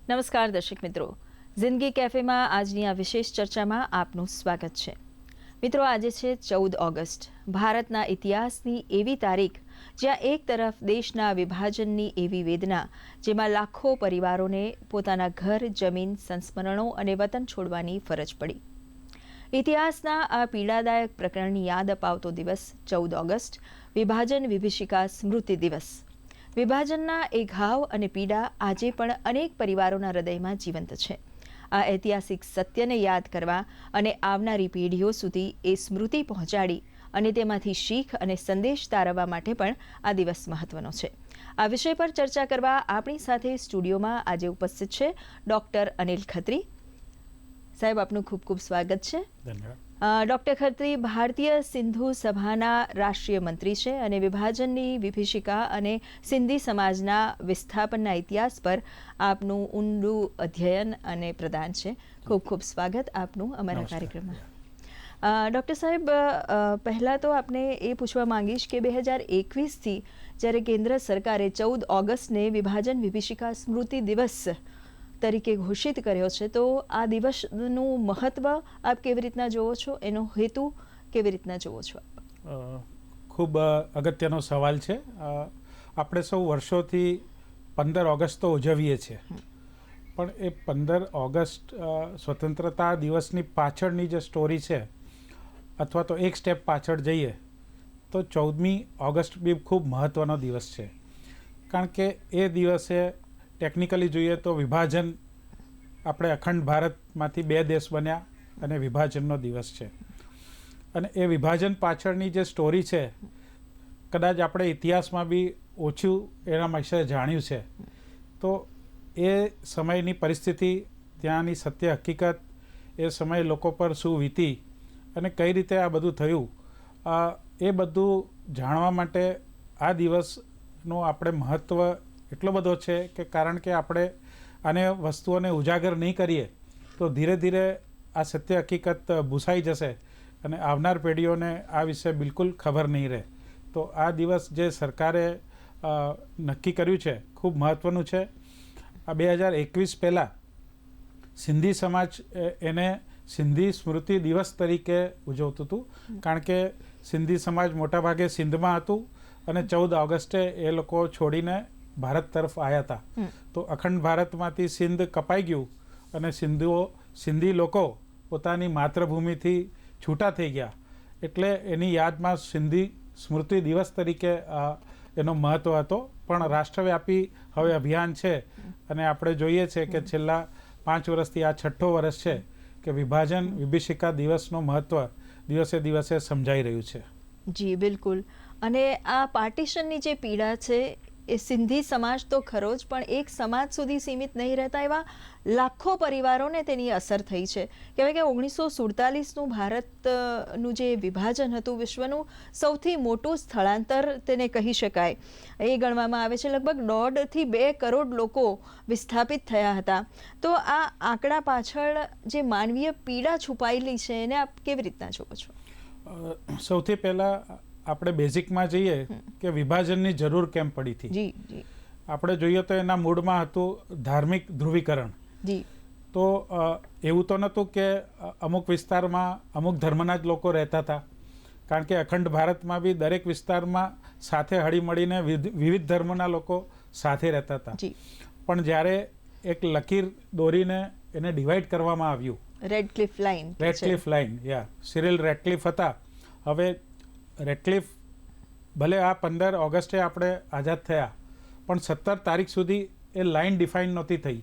નમસ્કાર દર્શક મિત્રો, જિંદગી કેફેમાં આજની આ વિશેષ ચર્ચામાં આપનું સ્વાગત છે. મિત્રો, આજે છે 14 ઓગસ્ટ, ભારતના ઇતિહાસની એવી તારીખ જ્યાં એક તરફ દેશના વિભાજનની એવી વેદના, જેમાં લાખો પરિવારોને પોતાના ઘર, જમીન, સંસ્મરણો અને વતન છોડવાની ફરજ પડી. ઇતિહાસના આ પીડાદાયક પ્રકરણની યાદ અપાવતો દિવસ 14 ઓગસ્ટ, વિભાજન વિભીષિકા સ્મૃતિ દિવસ. વિભાજનના એ ઘાવ અને પીડા આજે પણ અનેક પરિવારોના હૃદયમાં જીવંત છે. આ ઐતિહાસિક સત્યને યાદ કરવા અને આવનારી પેઢીઓ સુધી એ સ્મૃતિ પહોંચાડી અને તેમાંથી શીખ અને સંદેશ તારવવા માટે પણ આ દિવસ મહત્વનો છે. આ વિષય પર ચર્ચા કરવા આપણી સાથે સ્ટુડિયોમાં આજે ઉપસ્થિત છે ડૉક્ટર અનિલ ખત્રી. સાહેબ, આપનું ખૂબ ખૂબ સ્વાગત છે. ધન્યવાદ. ડૉક્ટર ખત્રી ભારતીય સિંધુ સભાના રાષ્ટ્રીય મંત્રી છે અને વિભાજનની વિભીષિકા અને સિંધી સમાજના વિસ્થાપનના ઇતિહાસ પર આપનું ઊંડું અધ્યયન અને પ્રદાન છે. ખૂબ ખૂબ સ્વાગત આપનું અમારા કાર્યક્રમમાં. ડૉક્ટર સાહેબ, પહેલાં તો આપને એ પૂછવા માંગીશ કે 2021થી જ્યારે કેન્દ્ર સરકારે 14 ઓગસ્ટને વિભાજન વિભીષિકા સ્મૃતિ દિવસ તરીકે ઘોષિત કર્યો છે, તો આ દિવસનું મહત્વ આપ કેવી રીતના જોવો છો, એનો હેતુ કેવી રીતના જોવો છો? ખૂબ અગત્યનો સવાલ છે. આપણે સૌ વર્ષોથી 15 ઓગસ્ટ તો ઉજવીએ છીએ, પણ એ 15 ઓગસ્ટ સ્વતંત્રતા દિવસની પાછળની જે સ્ટોરી છે, અથવા તો એક સ્ટેપ પાછળ જઈએ તો 14મી ઓગસ્ટ બી ખૂબ મહત્ત્વનો દિવસ છે. કારણ કે એ દિવસે ટેકનિકલી જોઈએ તો વિભાજન, આપણે અખંડ ભારતમાંથી 2 દેશ બન્યા અને વિભાજનનો દિવસ છે. અને એ વિભાજન પાછળની જે સ્ટોરી છે, કદાચ આપણે ઇતિહાસમાં બી ઓછું એના વિશે જાણ્યું છે. તો એ સમયની પરિસ્થિતિ, ત્યાંની સત્ય હકીકત, એ સમયે લોકો પર શું વીતી અને કઈ રીતે આ બધું થયું, એ બધું જાણવા માટે આ દિવસનું આપણે મહત્ત્વ એટલો બધો છે કે કારણ કે આપણે આને વસ્તુઓને ઉજાગર નહીં કરીએ તો ધીરે ધીરે આ સત્ય હકીકત ભૂસાઈ જશે અને આવનાર પેઢીઓને આ વિશે બિલકુલ ખબર નહીં રહે. તો આ દિવસ જે સરકારે નક્કી કર્યું છે ખૂબ મહત્ત્વનું છે. આ 2021 પહેલાં સિંધી સમાજ એને સિંધી સ્મૃતિ દિવસ તરીકે ઉજવતું હતું, કારણ કે સિંધી સમાજ મોટાભાગે સિંધમાં હતું અને 14 ઓગસ્ટે એ લોકો છોડીને ભારત તરફ આવ્યા હતા. તો અખંડ ભારતમાંથી સિંધ કપાઈ ગયું અને સિંધી લોકો પોતાની માતૃભૂમિથી છૂટા થઈ ગયા. એટલે એની યાદમાં સિંધી સ્મૃતિ દિવસ તરીકે એનો મહત્ત્વ હતો. પણ રાષ્ટ્રવ્યાપી હવે અભિયાન છે અને આપણે જોઈએ છે કે છેલ્લા 5 વર્ષથી આ 6ઠ્ઠો વર્ષ છે કે વિભાજન વિભીષિકા દિવસનું મહત્ત્વ દિવસે દિવસે સમજાઈ રહ્યું છે. જી બિલકુલ. અને આ પાર્ટીશનની જે પીડા છે એ સિંધી સમાજ તો ખરો જ, પણ એક સમાજ સુધી સીમિત નહીં રહેતા એવા લાખો પરિવારોને તેની અસર થઈ છે. કહેવાય કે 1947નું ભારતનું જે વિભાજન હતું, વિશ્વનું સૌથી મોટું સ્થળાંતર તેને કહી શકાય. એ ગણવામાં આવે છે લગભગ 1.5 થી 2 કરોડ લોકો વિસ્થાપિત થયા હતા. તો આ આંકડા પાછળ જે માનવીય પીડા છુપાયેલી છે એને આપ કેવી રીતના જુઓ છો? સૌથી પહેલાં આપણે બેઝિકમાં જઈએ કે વિભાજનની જરૂર કેમ પડી હતી. જી જી. આપણે જોઈએ તો એના મૂળમાં હતું ધાર્મિક ધ્રુવીકરણ. જી. તો એવું તો નહોતું કે અમુક વિસ્તારમાં અમુક ધર્મના જ લોકો રહેતા હતા, કારણ કે અખંડ ભારતમાં બી દરેક વિસ્તારમાં સાથે હળીમળીને વિવિધ ધર્મના લોકો સાથે રહેતા હતા. પણ જ્યારે એક લકીર દોરીને એને ડિવાઈડ કરવામાં આવ્યું, રેડક્લિફ લાઈન, સિરિલ રેડક્લિફ હતા. હવે રેડક્લિફ ભલે આ 15 ઓગસ્ટે આપણે આઝાદ થયા, પણ 17 તારીખ સુધી એ લાઈન ડિફાઈન નહોતી થઈ.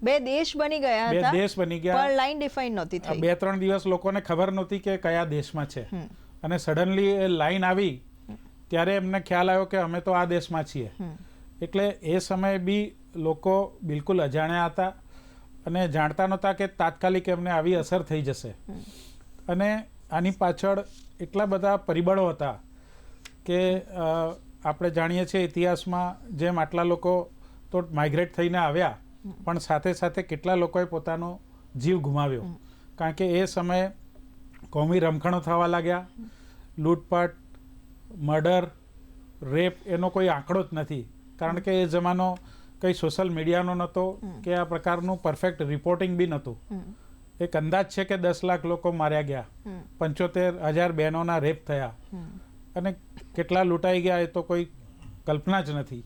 2 દેશ બની ગયા હતા, 2 દેશ બની ગયા, પણ લાઈન ડિફાઈન નહોતી થઈ. 2-3 દિવસ લોકોને ખબર નહોતી કે કયા દેશમાં છે. અને સડનલી એ લાઈન આવી ત્યારે એમને ખ્યાલ આવ્યો કે અમે તો આ દેશમાં છીએ. એટલે એ સમયે બી લોકો બિલકુલ અજાણ્યા હતા અને જાણતા નહોતા કે તાત્કાલિક એમને આવી અસર થઈ જશે. અને આની પાછળ એટલા બધા પરિબળો હતા કે આપણે જાણીએ છીએ ઇતિહાસમાં જેમ આટલા લોકો તો માઇગ્રેટ થઈને આવ્યા, પણ સાથે સાથે કેટલા લોકોએ પોતાનો જીવ ગુમાવ્યો. કારણ કે એ સમયે કોમી રમખણો થવા લાગ્યા, લૂંટપાટ, મર્ડર, રેપ, એનો કોઈ આંકડો જ નથી. કારણ કે એ જમાનો કંઈ સોશિયલ મીડિયાનો નહોતો કે આ પ્રકારનું પરફેક્ટ રિપોર્ટિંગ બી નહોતું. એક અંદાજ છે કે 10 લાખ લોકો માર્યા ગયા, 75,000 બહેનોના રેપ થયા અને કેટલા લૂંટાઈ ગયા એ તો કોઈ કલ્પના જ નથી.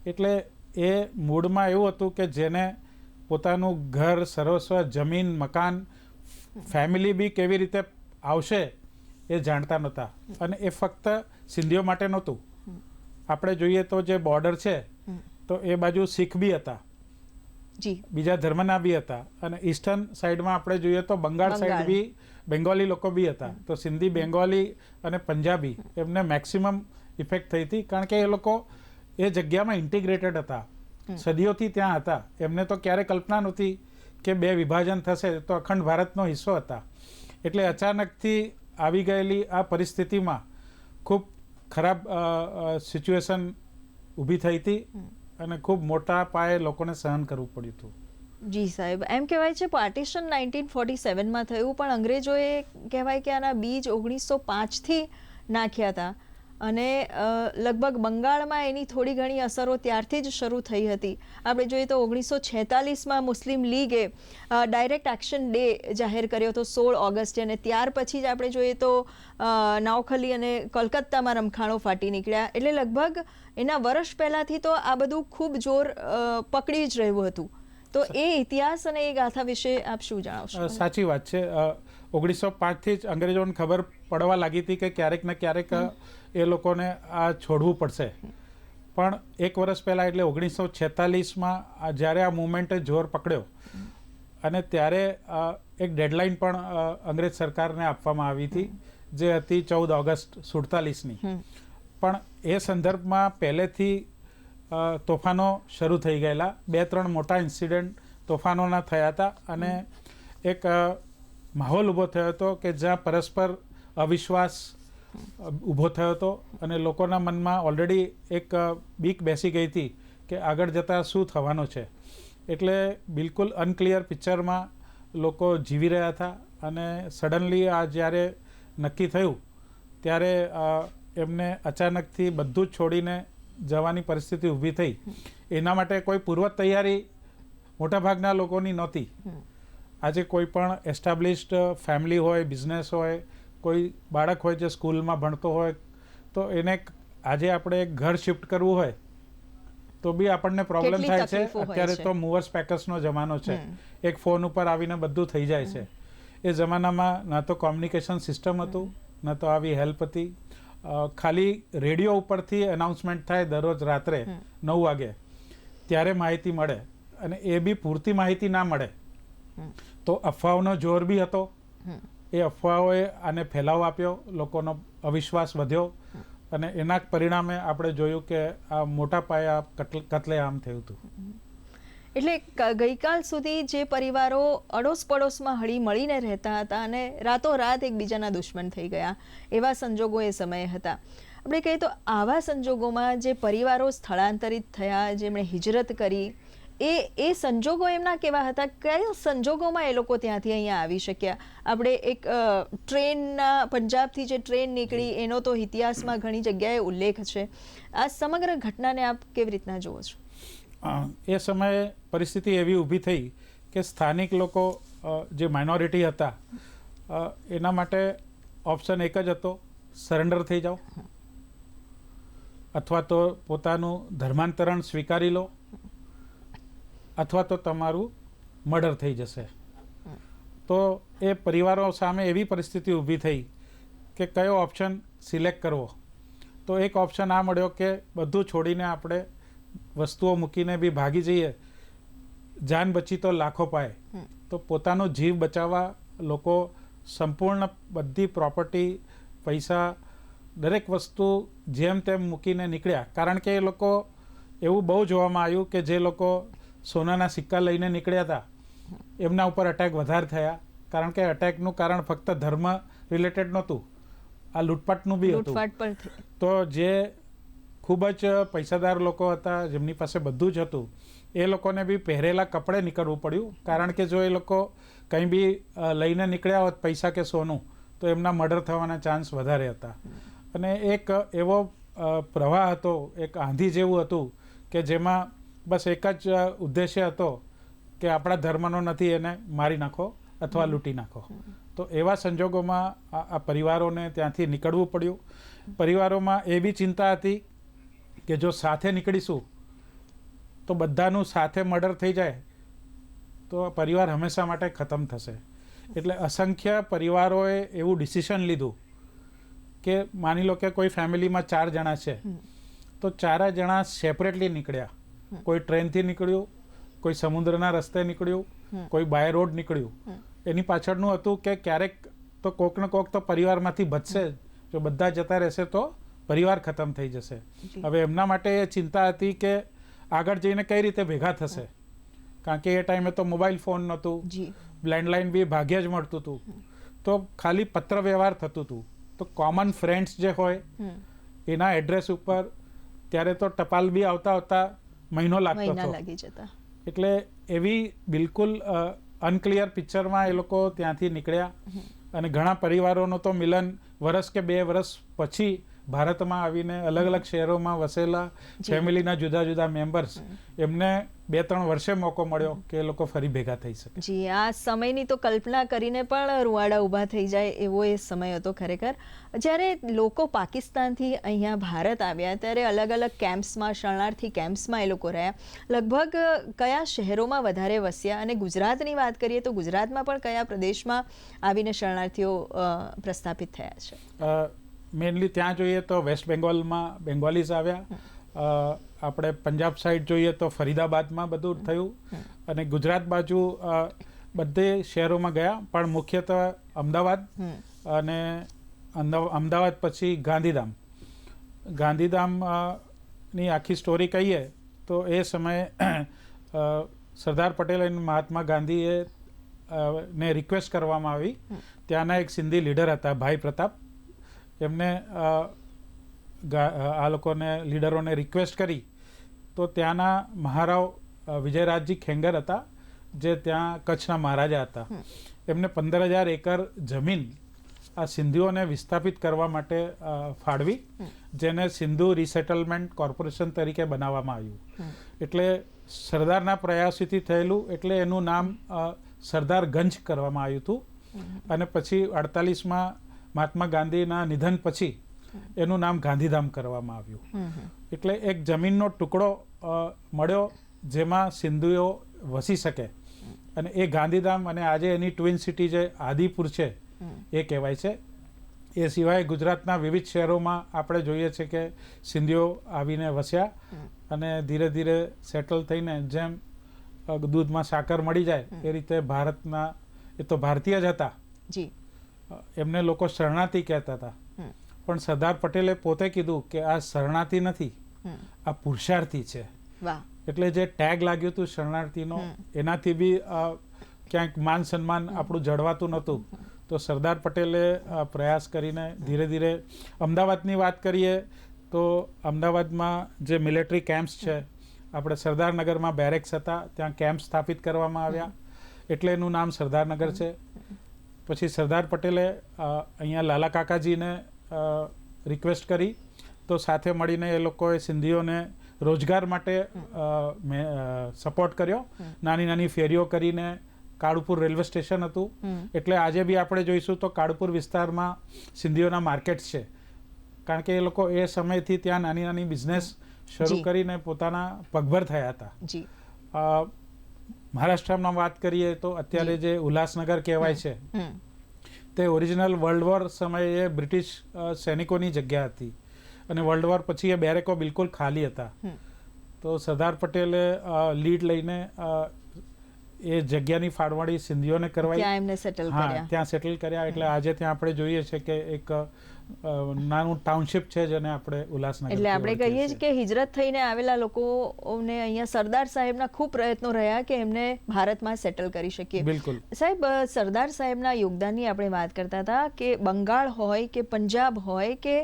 એટલે એ મૂડમાં એવું હતું કે જેને પોતાનું ઘર, સર્વસ્વ, જમીન, મકાન, ફેમિલી બી કેવી રીતે આવશે એ જાણતા નહોતા. અને એ ફક્ત સિંધીઓ માટે નહોતું. આપણે જોઈએ તો જે બોર્ડર છે તો એ બાજુ શીખ બી હતા, બીજા ધર્મના બી હતા, અને ઈસ્ટર્ન સાઈડમાં આપણે જોઈએ તો બંગાળ સાઈડ બી બેંગોલી લોકો બી હતા. તો સિંધી, બેંગોલી અને પંજાબી એમને મેક્સિમમ ઇફેક્ટ થઈ હતી, કારણ કે એ લોકો એ જગ્યામાં ઇન્ટિગ્રેટેડ હતા, સદીઓથી ત્યાં હતા. એમને તો ક્યારે કલ્પના નહોતી કે 2 વિભાજન થશે, તો અખંડ ભારતનો હિસ્સો હતા. એટલે અચાનકથી આવી ગયેલી આ પરિસ્થિતિમાં ખૂબ ખરાબ સિચ્યુએશન ઊભી થઈ હતી અને ખૂબ મોટા પાયે લોકોને સહન કરવું પડ્યું હતું. જી સાહેબ, એમ કહેવાય છે પાર્ટીશન 1947માં થયું, પણ અંગ્રેજોએ કહેવાય કે આના બીજ 1905થી નાખ્યા હતા અને લગભગ બંગાળમાં એની થોડી ઘણી અસરો ત્યારથી જ શરૂ થઈ હતી. આપણે જોઈએ તો 1946માં મુસ્લિમ લીગે ડાયરેક્ટ એક્શન ડે જાહેર કર્યો હતો 16 ઓગસ્ટે, અને ત્યાર પછી જ આપણે જોઈએ તો નાવખલી અને કોલકાતામાં રમખાણો ફાટી નીકળ્યા. એટલે લગભગ એના વર્ષ પહેલાંથી તો આ બધું ખૂબ જોર પકડી જ રહ્યું હતું. તો એ ઇતિહાસ અને એ ગાથા વિશે આપ શું જણાવશો? સાચી વાત છે. 1905થી જ અંગ્રેજોને ખબર પડવા લાગી હતી કે ક્યારેક ને ક્યારેક એ લોકોને આ છોડવું પડશે. પણ એક વર્ષ પહેલાં એટલે 1946માં જ્યારે આ મુવમેન્ટે જોર પકડ્યો અને ત્યારે એક ડેડલાઇન પણ અંગ્રેજ સરકારને આપવામાં આવી હતી, જે હતી 14 ઓગસ્ટ 47ની. પણ એ સંદર્ભમાં પહેલેથી તોફાનો શરૂ થઈ ગયેલા. 2-3 મોટા ઇન્સિડન્ટ તોફાનોના થયા હતા અને એક માહોલ ઊભો થયો હતો કે જ્યાં પરસ્પર અવિશ્વાસ ઊભો થયો હતો અને લોકોના મનમાં ઓલરેડી એક બીક બેસી ગઈ હતી કે આગળ જતાં શું થવાનું છે. એટલે બિલકુલ અનક્લિયર પિક્ચરમાં લોકો જીવી રહ્યા હતા. અને સડનલી આ જ્યારે નક્કી થયું ત્યારે એમને અચાનકથી બધું જ છોડીને જવાની પરિસ્થિતિ ઊભી થઈ. એના માટે કોઈ પૂર્વ તૈયારી મોટાભાગના લોકોની નહોતી. આજે કોઈ પણ એસ્ટાબ્લિશ્ડ ફેમિલી હોય, બિઝનેસ હોય, કોઈ બાળક હોય જે સ્કૂલમાં ભણતો હોય, તો એને આજે આપણે ઘર શિફ્ટ કરવું હોય તો બી આપણને પ્રોબ્લેમ થાય છે. અત્યારે તો મૂવર્સ પેકર્સનો જમાનો છે, એક ફોન ઉપર આવીને બધું થઈ જાય છે. એ જમાનામાં ના તો કોમ્યુનિકેશન સિસ્ટમ હતું, ના તો આવી હેલ્પ હતી. ખાલી રેડિયો ઉપરથી એનાઉન્સમેન્ટ થાય દરરોજ રાત્રે 9 વાગે, ત્યારે માહિતી મળે, અને એ બી પૂરતી માહિતી ના મળે. તો અફવાઓનો જોર બી હતો. એ અફવાઓએ આને ફેલાવો આપ્યો, લોકોનો અવિશ્વાસ વધ્યો અને એના પરિણામે આપણે જોયું કે આ મોટા પાયા કત્લેઆમ થયું હતું. એટલે ગઈકાલ સુધી જે પરિવારો અડોસ પડોશમાં હળી મળીને રહેતા હતા અને રાતોરાત એકબીજાના દુશ્મન થઈ ગયા, એવા સંજોગો એ સમયે હતા. આપણે કહીએ તો આવા સંજોગોમાં જે પરિવારો સ્થળાંતરિત થયા, જેમણે હિજરત કરી, એ સંજોગો એમના કેવા હતા? કયા સંજોગોમાં એ લોકો ત્યાંથી અહીંયા આવી શક્યા? આપણે એક ટ્રેનના, પંજાબથી જે ટ્રેન નીકળી એનો તો ઇતિહાસમાં ઘણી જગ્યાએ ઉલ્લેખ છે. આ સમગ્ર ઘટનાને આપ કેવી રીતના જુઓ છો? એ સમયે પરિસ્થિતિ એવી ઊભી થઈ કે સ્થાનિક લોકો જે માઇનોરિટી હતા એના માટે ઓપ્શન એક જ હતો, સરેન્ડર થઈ જાઓ અથવા તો પોતાનું ધર્માંતરણ સ્વીકારી લો અથવા તો તમારું મર્ડર થઈ જશે. તો એ પરિવારો સામે એવી પરિસ્થિતિ ઊભી થઈ કે કયો ઓપ્શન સિલેક્ટ કરવો. તો એક ઓપ્શન આ મળ્યો કે બધું છોડીને આપણે વસ્તુઓ મૂકીને બી ભાગી જઈએ, જાન બચી તો લાખો પાય. તો પોતાનો જીવ બચાવવા લોકો સંપૂર્ણ બધી પ્રોપર્ટી, પૈસા, દરેક વસ્તુ જેમ તેમ મૂકીને નીકળ્યા. કારણ કે એ લોકો એવું બહુ જોવામાં આવ્યું કે જે લોકો સોનાના સિક્કા લઈને નીકળ્યા હતા એમના ઉપર અટેક વધારે થયા. કારણ કે અટેકનું કારણ ફક્ત ધર્મ રિલેટેડ નહોતું, આ લૂંટપાટનું બી હતું. તો જે ખૂબ જ પૈસાદાર લોકો હતા, જેમની પાસે બધું જ હતું, એ લોકોને બી પહેરેલા કપડે નીકળવું પડ્યું. કારણ કે જો એ લોકો કંઈ બી લઈને નીકળ્યા હોત, પૈસા કે સોનું, તો એમના મર્ડર થવાના ચાન્સ વધારે હતા. અને એક એવો પ્રવાહ હતો, એક આંધી જેવું હતું કે જેમાં બસ એક જ ઉદ્દેશ્ય હતો કે આપણા ધર્મનો નથી, એને મારી નાખો અથવા લૂંટી નાખો. તો એવા સંજોગોમાં આ પરિવારોને ત્યાંથી નીકળવું પડ્યું. પરિવારોમાં એવી ચિંતા હતી કે જો સાથે નીકળીશું તો બધાનું સાથે મર્ડર થઈ જાય તો પરિવાર હંમેશા માટે ખતમ થશે. એટલે અસંખ્ય પરિવારોએ એવું ડિસિશન લીધું કે માની લો કે કોઈ ફેમિલીમાં 4 જણા છે તો 4 જણા સેપરેટલી નીકળ્યા. કોઈ ટ્રેનથી નીકળ્યું, કોઈ સમુદ્રના રસ્તે નીકળ્યું, કોઈ બાય રોડ નીકળ્યું. એની પાછળનું હતું કે ક્યારેક તો કોક ને કોક તો પરિવારમાંથી બચશે જ. જો બધા જતા રહેશે તો પરિવાર ખતમ થઈ જશે. હવે એમના માટે એ ચિંતા હતી કે આગળ જઈને કઈ રીતે ભેગા થશે, કારણ કે એ ટાઈમે તો મોબાઈલ ફોન નહોતું, લેન્ડલાઇન બી ભાગ્યે જ મળતું હતું, તો ખાલી પત્ર વ્યવહાર થતું હતું. તો કોમન ફ્રેન્ડ્સ જે હોય એના એડ્રેસ ઉપર ત્યારે તો ટપાલ બી આવતા મહિનો લાગતો હતો. એટલે એવી બિલકુલ અનક્લિયર પિક્ચરમાં એ લોકો ત્યાંથી નીકળ્યા. અને ઘણા પરિવારોનો તો મિલન વર્ષ કે 2 વર્ષ પછી ભારતમાં આવીને અલગ અલગ શહેરોમાં વસેલા ફેમિલીના જુદા જુદા મેમ્બર્સ, એમને 2-3 વર્ષે મોકો મળ્યો કે એ લોકો ફરી ભેગા થઈ શકે. જી, આ સમયની તો કલ્પના કરીને પણ રૂવાડા ઊભા થઈ જાય એવો એ સમય હતો ખરેખર. જ્યારે લોકો પાકિસ્તાનથી અહીંયા ભારત આવ્યા ત્યારે અલગ અલગ કેમ્પ્સમાં, શરણાર્થી કેમ્પ્સમાં એ લોકો રહ્યા. લગભગ કયા શહેરોમાં વધારે વસ્યા? અને ગુજરાતની વાત કરીએ તો ગુજરાતમાં પણ કયા પ્રદેશમાં આવીને શરણાર્થીઓ પ્રસ્થાપિત થયા છે? મેઇનલી ત્યાં જોઈએ તો વેસ્ટ બેંગોલમાં બેંગોલીઝ આવ્યા. આપણે પંજાબ સાઈડ જોઈએ તો ફરીદાબાદમાં બધું થયું. અને ગુજરાત બાજુ બધે શહેરોમાં ગયા, પણ મુખ્યત્વે અમદાવાદ અને અમદાવાદ પછી ગાંધીધામ. ગાંધીધામની આખી સ્ટોરી કહીએ તો એ સમયે સરદાર પટેલ અને મહાત્મા ગાંધીએ ને રિક્વેસ્ટ કરવામાં આવી. ત્યાંના એક સિંધી લીડર હતા ભાઈ પ્રતાપ, એમને આ લોકોને લીડરોને રિક્વેસ્ટ કરી તો ત્યાંના મહારાવ વિજયરાજજી ખેંગર હતા, જે ત્યાં કચ્છના મહારાજા હતા. એમને 15,000 એકર જમીન આ સિંધીઓને વિસ્થાપિત કરવા માટે ફાળવી, જેને સિંધુ રીસેટલમેન્ટ કોર્પોરેશન તરીકે બનાવવામાં આવ્યું. એટલે સરદારના પ્રયાસોથી થયેલું, એટલે એનું નામ સરદારગંજ કરવામાં આવ્યું હતું. અને પછી 48માં મહાત્મા ગાંધીના નિધન પછી એનું નામ ગાંધીધામ કરવામાં આવ્યું. એટલે એક જમીનનો ટુકડો મળ્યો જેમાં સિંધુઓ વસી શકે, અને એ ગાંધીધામ, અને આજે એની ટ્વિન સિટી જે આદિપુર છે એ કહેવાય છે. એ સિવાય ગુજરાતના વિવિધ શહેરોમાં આપણે જોઈએ છે કે સિંધીઓ આવીને વસ્યા અને ધીરે ધીરે સેટલ થઈને જેમ દૂધમાં સાકર મળી જાય એ રીતે ભારતના, એ તો ભારતીય જ હતા, એમને લોકો શરણાર્થી કહેતા હતા. પણ સરદાર પટેલે પોતે કીધું કે આ શરણાર્થી નથી, આ પુરુષાર્થી છે. એટલે જે ટેગ લાગ્યું હતું શરણાર્થીનો, એનાથી બી ક્યાંક માન સન્માન આપણું જળવાતું નહોતું. તો સરદાર પટેલે પ્રયાસ કરીને ધીરે ધીરે, અમદાવાદની વાત કરીએ તો અમદાવાદમાં જે મિલિટરી કેમ્પ્સ છે, આપણે સરદારનગરમાં બેરેક્સ હતા, ત્યાં કેમ્પ સ્થાપિત કરવામાં આવ્યા, એટલે એનું નામ સરદારનગર છે. પછી સરદાર પટેલે અહીંયા લાલા કાકાજીને રિક્વેસ્ટ કરી તો સાથે મળીને એ લોકોએ સિંધીઓને રોજગાર માટે સપોર્ટ કર્યો. નાની નાની ફેરીઓ કરીને, કાળુપુર રેલવે સ્ટેશન હતું, એટલે આજે બી આપણે જોઈશું તો કાળુપુર વિસ્તારમાં સિંધીઓના માર્કેટ્સ છે, કારણ કે એ લોકો એ સમયથી ત્યાં નાની નાની બિઝનેસ શરૂ કરીને પોતાના પગભર થયા હતા. મહારાષ્ટ્રમાં વાત કરીએ તો અત્યારે જે ઉલ્લાસનગર કહેવાય છે, તે ઓરિજિનલ વર્લ્ડ વોર સમયે બ્રિટિશ સૈનિકોની જગ્યા હતી, અને વર્લ્ડ વોર પછી એ બેરેકો બિલકુલ ખાલી હતા. તો સરદાર પટેલે લીડ લઈને એ જગ્યાની ફાળવણી સિંધીઓને કરવાઈ, ત્યાં સેટલ કર્યા. એટલે આજે ત્યાં આપણે જોઈએ છે કે એક નાનું ટાઉનશીપ છે જેને આપણે ઉલ્લાસનગર, એટલે આપણે કહીએ છીએ કે હિજરત થઈને આવેલા લોકોને અહીંયા સરદાર સાહેબના ખૂબ પ્રયત્નો રહ્યા કે એમને ભારતમાં સેટલ કરી શકીએ. બિલકુલ સાહેબ, સરદાર સાહેબના યોગદાનની આપણે વાત કરતા હતા કે બંગાળ હોય કે પંજાબ હોય કે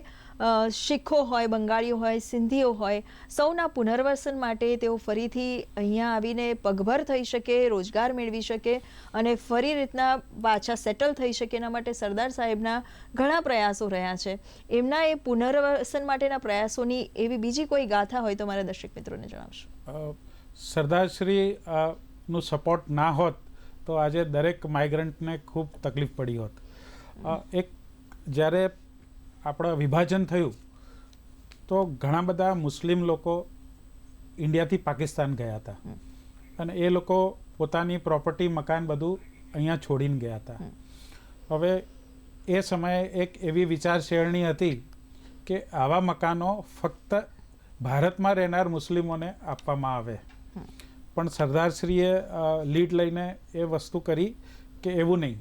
શીખો હોય, બંગાળીઓ હોય, સિંધીઓ હોય, સૌના પુનર્વસન માટે તેઓ ફરીથી અહીંયા આવીને પગભર થઈ શકે, રોજગાર મેળવી શકે અને ફરી રીતના પાછા સેટલ થઈ શકે, એના માટે સરદાર સાહેબના ઘણા પ્રયાસો રહ્યા છે. એમના એ પુનર્વસન માટેના પ્રયાસોની એવી બીજી કોઈ ગાથા હોય તો મારા દર્શક મિત્રોને જણાવશો. સરદારશ્રી નું સપોર્ટ ના હોત તો આજે દરેક માઇગ્રન્ટને ખૂબ તકલીફ પડી હોત. એક જ્યારે આપણા વિભાજન થયું તો ઘણા બધા મુસ્લિમ લોકો ઇન્ડિયાથી પાકિસ્તાન ગયા હતા અને એ લોકો પોતાની પ્રોપર્ટી મકાન બધું અહીંયા છોડીને ગયા હતા. હવે એ સમયે એક એવી વિચારસરણી હતી કે આવા મકાનો ફક્ત ભારતમાં રહેનાર મુસ્લિમોને આપવામાં આવે, પણ સરદારશ્રીએ લીડ લઈને એ વસ્તુ કરી કે એવું નહીં,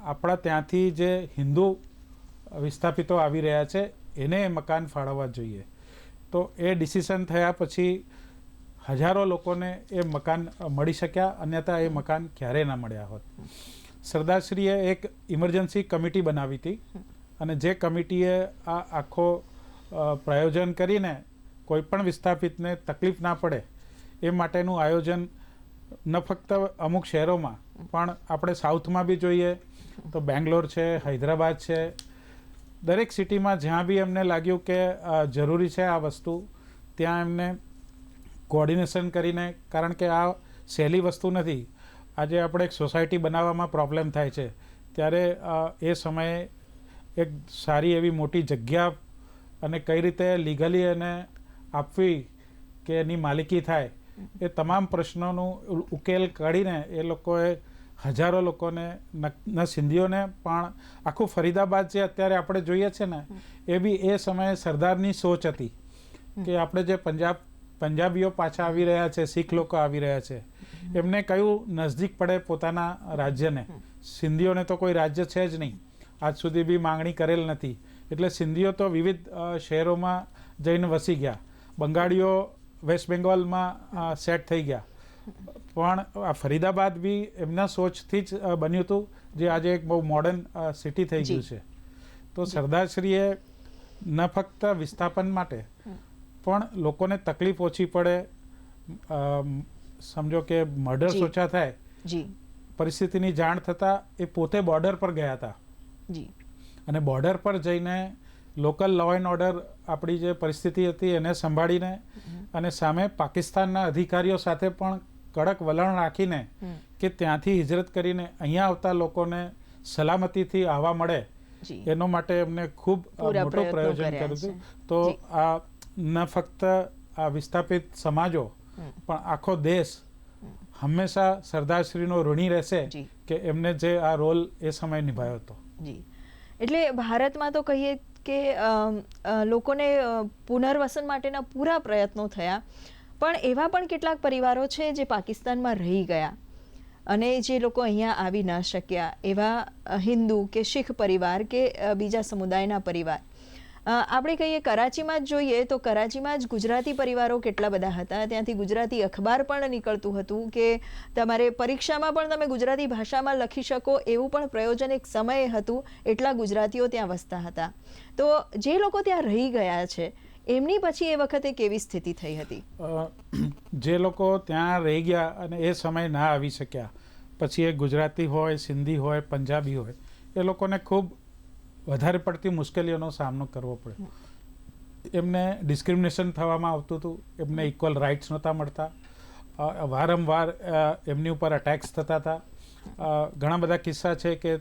આપણા ત્યાંથી જે હિન્દુ વિસ્થાપિતો આવી રહ્યા છે એને એ મકાન ફાળવવા જોઈએ. તો એ ડિસિઝન થયા પછી હજારો લોકોને એ મકાન મળી શક્યા, અન્યથા એ મકાન ક્યારેય ના મળ્યા હોત. સરદારશ્રીએ એક ઇમરજન્સી કમિટી બનાવી હતી અને જે કમિટીએ આ આખો પ્રયોજન કરીને કોઈ પણ વિસ્થાપિતને તકલીફ ના પડે એ માટેનું આયોજન ન ફક્ત અમુક શહેરોમાં પણ આપણે સાઉથમાં બી જોઈએ તો બેંગ્લોર છે, હૈદરાબાદ છે, દરેક સિટીમાં જ્યાં બી એમને લાગ્યું કે જરૂરી છે આ વસ્તુ ત્યાં એમને કોઓર્ડિનેશન કરીને, કારણ કે આ સહેલી વસ્તુ નથી. આજે આપણે એક સોસાયટી બનાવવામાં પ્રોબ્લેમ થાય છે ત્યારે એ સમયે એક સારી એવી મોટી જગ્યા અને કઈ રીતે લીગલી એને આપવી કે એની માલિકી થાય એ તમામ પ્રશ્નોનું ઉકેલ કાઢીને એ લોકોએ હજારો લોકોને ન સિંધીઓને પણ આખું ફરીદાબાદ જે અત્યારે આપણે જોઈએ છે ને એ બી એ સમયે સરદારની સોચ હતી કે આપણે જે પંજાબીઓ પાછા આવી રહ્યા છે, શીખ લોકો આવી રહ્યા છે, એમને કયું નજદીક પડે પોતાના રાજ્યને. સિંધીઓને તો કોઈ રાજ્ય છે જ નહીં, આજ સુધી બી માંગણી કરેલ નથી, એટલે સિંધીઓ તો વિવિધ શહેરોમાં જઈને વસી ગયા. બંગાળીઓ વેસ્ટ બેંગોલમાં સેટ થઈ ગયા, પણ આ ફરીદાબાદ બી એમના સોચથી જ બન્યું હતું જે આજે એક બહુ મોડર્ન સિટી થઈ ગયું છે. તો સરદારશ્રીએ ન ફક્ત વિસ્થાપન માટે પણ લોકોને તકલીફ ઓછી પડે, સમજો કે મર્ડર્સ ઓછા થાય, પરિસ્થિતિની જાણ થતાં એ પોતે બોર્ડર પર ગયા હતા અને બોર્ડર પર જઈને લોકલ લો એન્ડ ઓર્ડર આપણી જે પરિસ્થિતિ હતી એને સંભાળીને અને સામે પાકિસ્તાનના અધિકારીઓ સાથે પણ કડક વલણ રાખીને કે ત્યાંથી હિજરત કરીને અહીંયા આવતા લોકોને સલામતીથી આવવા મળે એનો માટે એમને ખૂબ મોટું પ્રયોજન કર્યું હતું. તો આ ન ફક્ત આ વિસ્થાપિત સમાજો પણ આખો દેશ હંમેશા સરદારશ્રીનો ઋણી રહેશે કે એમને જે આ રોલ એ સમયે નિભાવ્યો હતો. એટલે ભારતમાં તો કહીએ કે લોકોને પુનર્વસન માટેના પૂરા પ્રયત્નો થયા, પણ એવા પણ કેટલાક પરિવારો છે જે પાકિસ્તાનમાં રહી ગયા અને જે લોકો અહીંયા આવી ન શક્યા, એવા હિન્દુ કે શીખ પરિવાર કે બીજા સમુદાયના પરિવાર. આપણે કહીએ કરાચીમાં જ જોઈએ તો કરાચીમાં જ ગુજરાતી પરિવારો કેટલા બધા હતા, ત્યાંથી ગુજરાતી અખબાર પણ નીકળતું હતું કે તમારે પરીક્ષામાં પણ તમે ગુજરાતી ભાષામાં લખી શકો એવું પણ પ્રયોજન એક સમયે હતું. એટલા ગુજરાતીઓ ત્યાં વસતા હતા. તો જે લોકો ત્યાં રહી ગયા છે એમની પછી એ વખતે કેવી સ્થિતિ થઈ હતી? જે લોકો ત્યાં રહી ગયા અને એ સમય ના આવી શક્યા, પછી એ ગુજરાતી હોય, સિંધી હોય, પંજાબી હોય, એ લોકોને ખૂબ વધારે પડતી મુશ્કેલીઓનો સામનો કરવો પડે. એમને ડિસ્ક્રિમિનેશન થવામાં આવતું હતું, એમને ઇક્વલ રાઇટ્સ નહોતા મળતા, વારંવાર એમની ઉપર અટેક્સ થતા હતા. ઘણા બધા કિસ્સા છે કે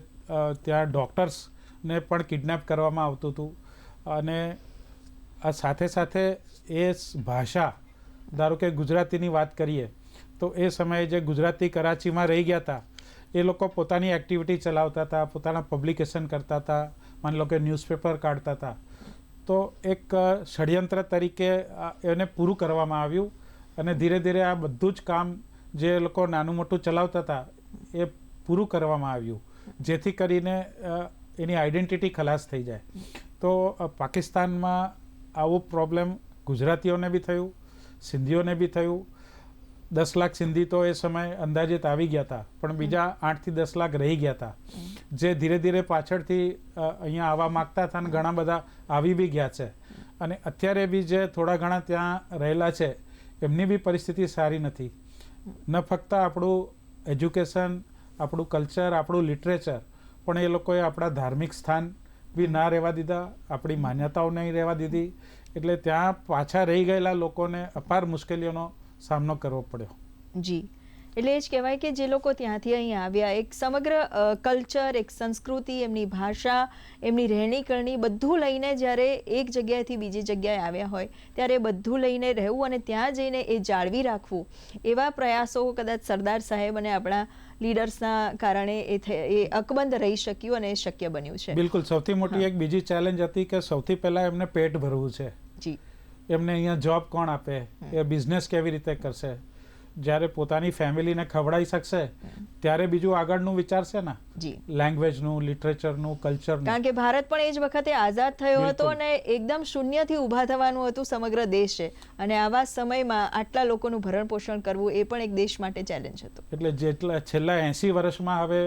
ત્યાં ડૉક્ટર્સને પણ કિડનેપ કરવામાં આવતું હતું. અને આ સાથે સાથે એ ભાષા, ધારો કે ગુજરાતીની વાત કરીએ તો એ સમયે જે ગુજરાતી કરાચીમાં રહી ગયા હતા એ લોકો પોતાની એક્ટિવિટી ચલાવતા હતા, પોતાના પબ્લિકેશન કરતા હતા, માની લો કે ન્યૂઝપેપર કાઢતા હતા. તો એક ષડયંત્ર તરીકે એને પૂરું કરવામાં આવ્યું અને ધીરે ધીરે આ બધું જ કામ જે લોકો નાનું મોટું ચલાવતા હતા એ પૂરું કરવામાં આવ્યું, જેથી કરીને એની આઈડેન્ટિટી ખલાસ થઈ જાય. તો પાકિસ્તાનમાં આવું પ્રોબ્લેમ ગુજરાતીઓને બી થયું, સિંધીઓને બી થયું. 10 લાખ સિંધી તો એ સમયે અંદાજિત આવી ગયા હતા, પણ બીજા 8 થી 10 લાખ રહી ગયા હતા, જે ધીરે ધીરે પાછળથી અહીંયા આવવા માગતા હતા અને ઘણા બધા આવી બી ગયા છે. અને અત્યારે બી જે થોડા ઘણા ત્યાં રહેલા છે એમની બી પરિસ્થિતિ સારી નથી. ન ફક્ત આપણું એજ્યુકેશન, આપણું કલ્ચર, આપણું લિટરેચર, પણ એ લોકોએ આપણા ધાર્મિક સ્થાન બી ના રહેવા દીધા, આપણી માન્યતાઓ નહીં રહેવા દીધી. એટલે ત્યાં પાછા રહી ગયેલા લોકોને અપાર મુશ્કેલીઓનો સામનો કરવો પડ્યો. જી, એટલે એ જ કહેવાય કે જે લોકો ત્યાંથી અહીં આવ્યા, એક સમગ્ર કલ્ચર, એક સંસ્કૃતિ, એમની ભાષા, એમની રહેણી કરણી બધું લઈને જ્યારે એક જગ્યાએથી બીજી જગ્યાએ આવ્યા હોય ત્યારે બધું લઈને રહેવું અને ત્યાં જઈને એ જાળવી રાખવું, એવા પ્રયાસો કદાચ સરદાર સાહેબ અને આપણા લીડર્સના કારણે એ અકબંધ રહી શક્યું અને એ શક્ય બન્યું છે. બિલકુલ. સૌથી મોટી એક બીજી ચેલેન્જ હતી કે સૌથી પહેલાં એમને પેટ ભરવું છે. જી. એમને અહીંયા જોબ કોણ આપે, એ બિઝનેસ કેવી રીતે કરશે, જ્યારે પોતાની ફેમિલીને ખવડાવી શકશે ત્યારે બીજું આગળનું વિચારશે ને. જી. લેંગ્વેજનું, લિટરેચરનું, કલ્ચરનું. કારણ કે ભારત પણ એ જ વખતે આઝાદ થયો હતો અને એકદમ શૂન્યથી ઊભા થવાનું હતું સમગ્ર દેશે, અને આવા સમયમાં આટલા લોકોનું ભરણ પોષણ કરવું એ પણ એક દેશ માટે ચેલેન્જ હતો. એટલે જેટલા છેલ્લા 80 વર્ષમાં હવે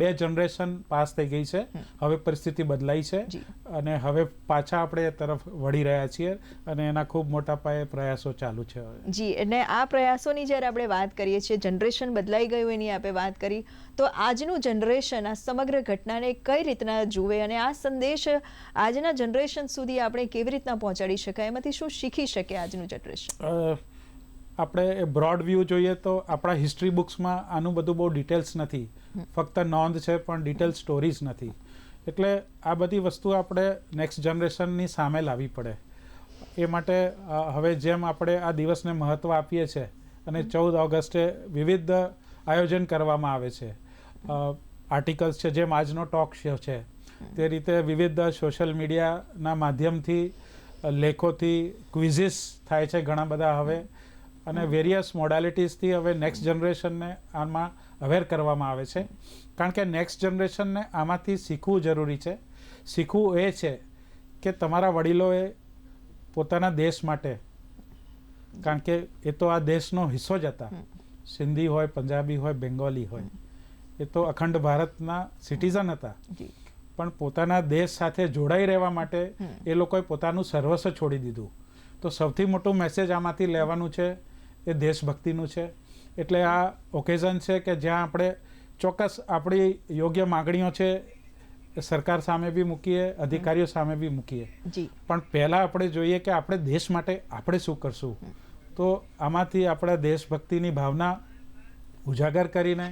2 જનરેશન પાસ થઈ ગઈ છે. હવે પરિસ્થિતિ બદલાઈ છે અને હવે પાછા આપણે એ તરફ વળી રહ્યા છીએ અને એના ખૂબ મોટા પાયે પ્રયાસો ચાલુ છે. જી, એટલે આ પ્રયાસોની જ્યારે આપણે વાત કરીએ છીએ, જનરેશન બદલાઈ ગયું એની આપણે વાત કરી, તો આજનું જનરેશન આ સમગ્ર ઘટનાને કઈ રીતના જુએ અને આ સંદેશ આજના જનરેશન સુધી આપણે કેવી રીતના પહોંચાડી શકાય, એમાંથી શું શીખી શકે આજનું જનરેશન? આપણે બ્રોડ વ્યૂ જોઈએ તો આપણા હિસ્ટ્રી બુક્સમાં આનું બધું બહુ ડિટેલ્સ નથી, ફક્ત નોંધ છે પણ ડિટેલ સ્ટોરીઝ નથી. એટલે આ બધી વસ્તુ આપણે નેક્સ્ટ જનરેશનની સામે લાવવી પડે. એ માટે હવે જેમ આપણે આ દિવસને મહત્ત્વ આપીએ છીએ અને 14 ઓગસ્ટે વિવિધ આયોજન કરવામાં આવે છે, આર્ટિકલ્સ છે, જેમ આજનો ટોક શો છે, તે રીતે વિવિધ સોશિયલ મીડિયાના માધ્યમથી, લેખોથી, ક્વિઝિસ થાય છે ઘણા બધા હવે, અને વેરિયસ મોડાલિટીઝથી હવે નેક્સ્ટ જનરેશનને આમાં અવેર કરવામાં આવે છે. કારણ કે નેક્સ્ટ જનરેશનને આમાંથી શીખવું જરૂરી છે. શીખવું એ છે કે તમારા વડીલોએ પોતાના દેશ માટે, કારણ કે એ તો આ દેશનો હિસ્સો જ હતા, સિંધી હોય, પંજાબી હોય, બેંગોલી હોય, એ તો અખંડ ભારતના સિટીઝન હતા, પણ પોતાના દેશ સાથે જોડાઈ રહેવા માટે એ લોકોએ પોતાનું સર્વસ્વ છોડી દીધું. તો સૌથી મોટું મેસેજ આમાંથી લેવાનું છે એ દેશભક્તિનું છે. એટલે આ ઓકેઝન છે કે જ્યાં આપણે ચોક્કસ આપણી યોગ્ય માગણીઓ છે એ સરકાર સામે બી મૂકીએ, અધિકારીઓ સામે બી મૂકીએ, પણ પહેલાં આપણે જોઈએ કે આપણે દેશ માટે આપણે શું કરશું. તો આમાંથી આપણા દેશભક્તિની ભાવના ઉજાગર કરીને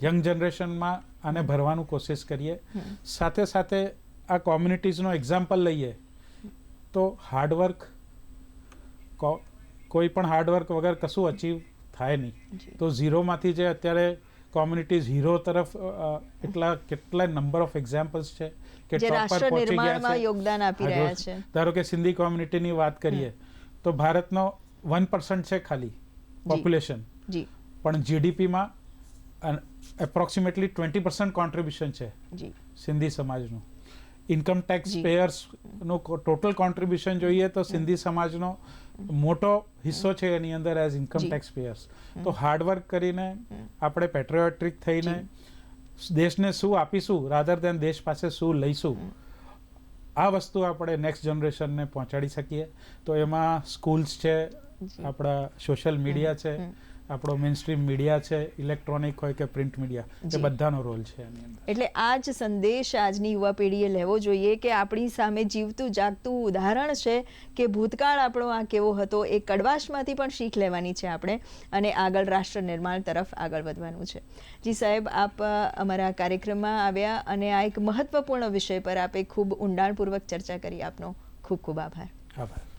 યંગ જનરેશનમાં આને ભરવાનું કોશિશ કરીએ. સાથે સાથે આ કોમ્યુનિટીઝનો એક્ઝામ્પલ લઈએ તો હાર્ડવર્ક, કોઈ પણ હાર્ડવર્ક વગર કશું અચીવ થાય નહીં. તો ઝીરોમાંથી જે અત્યારે કોમ્યુનિટીઝ હીરો તરફ કેટલા નંબર ઓફ એક્ઝામ્પલ્સ છે કે ટોપ પર પહોંચી ગયા છે, યોગદાન આપી રહ્યા છે. ધારો કે સિંધી કોમ્યુનિટીની વાત કરીએ તો ભારતનો 1% છે ખાલી પોપ્યુલેશન, પણ જીડીપીમાં એપ્રોક્સિમેટલી 20% કોન્ટ્રીબ્યુશન છે સિંધી સમાજનું. ઇન્કમ ટેક્સ પેયર્સનું ટોટલ કોન્ટ્રીબ્યુશન જોઈએ તો સિંધી સમાજનો મોટો હિસ્સો છે એની અંદર એઝ ઇન્કમ ટેક્સ પેયર્સ. તો હાર્ડવર્ક કરીને આપણે પેટ્રિયોટિક થઈને દેશને શું આપીશું રાધર દેન દેશ પાસે શું લઈશું, આ વસ્તુ આપણે નેક્સ્ટ જનરેશનને પહોંચાડી શકીએ. તો એમાં સ્કૂલ્સ છે, આપણા સોશિયલ મીડિયા છે, આપણો મેઇનસ્ટ્રીમ મીડિયા છે, ઇલેક્ટ્રોનિક હોય કે પ્રિન્ટ મીડિયા, એ બધાનો રોલ છે એની અંદર. એટલે આ જ સંદેશ આજની યુવા પેઢીએ લેવો જોઈએ કે આપણી સામે જીવતું જાગતું ઉદાહરણ છે કે ભૂતકાળ આપણો આ કેવો હતો, એ કડવાશમાંથી પણ શીખ લેવાની છે આપણે અને આગળ રાષ્ટ્ર નિર્માણ તરફ આગળ વધવાનું છે. જી સાહેબ, આપ અમારા કાર્યક્રમમાં આવ્યા અને આ એક મહત્વપૂર્ણ વિષય પર આપે ખૂબ ઊંડાણપૂર્વક ચર્ચા કરી. આપનો ખૂબ ખૂબ આભાર. આભાર.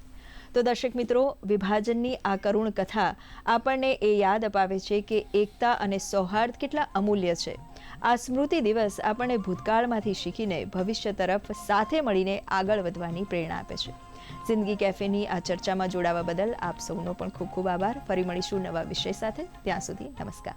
તો દર્શક મિત્રો, વિભાજનની આ કરુણ કથા આપણને એ યાદ અપાવે છે કે એકતા અને સૌહાર્દ કેટલા અમૂલ્ય છે. આ સ્મૃતિ દિવસ આપણને ભૂતકાળમાંથી શીખીને ભવિષ્ય તરફ સાથે મળીને આગળ વધવાની પ્રેરણા આપે છે. જિંદગી કેફેની આ ચર્ચામાં જોડાવા બદલ આપ સૌનો પણ ખૂબ ખૂબ આભાર. ફરી મળીશું નવા વિષય સાથે. ત્યાં સુધી નમસ્કાર.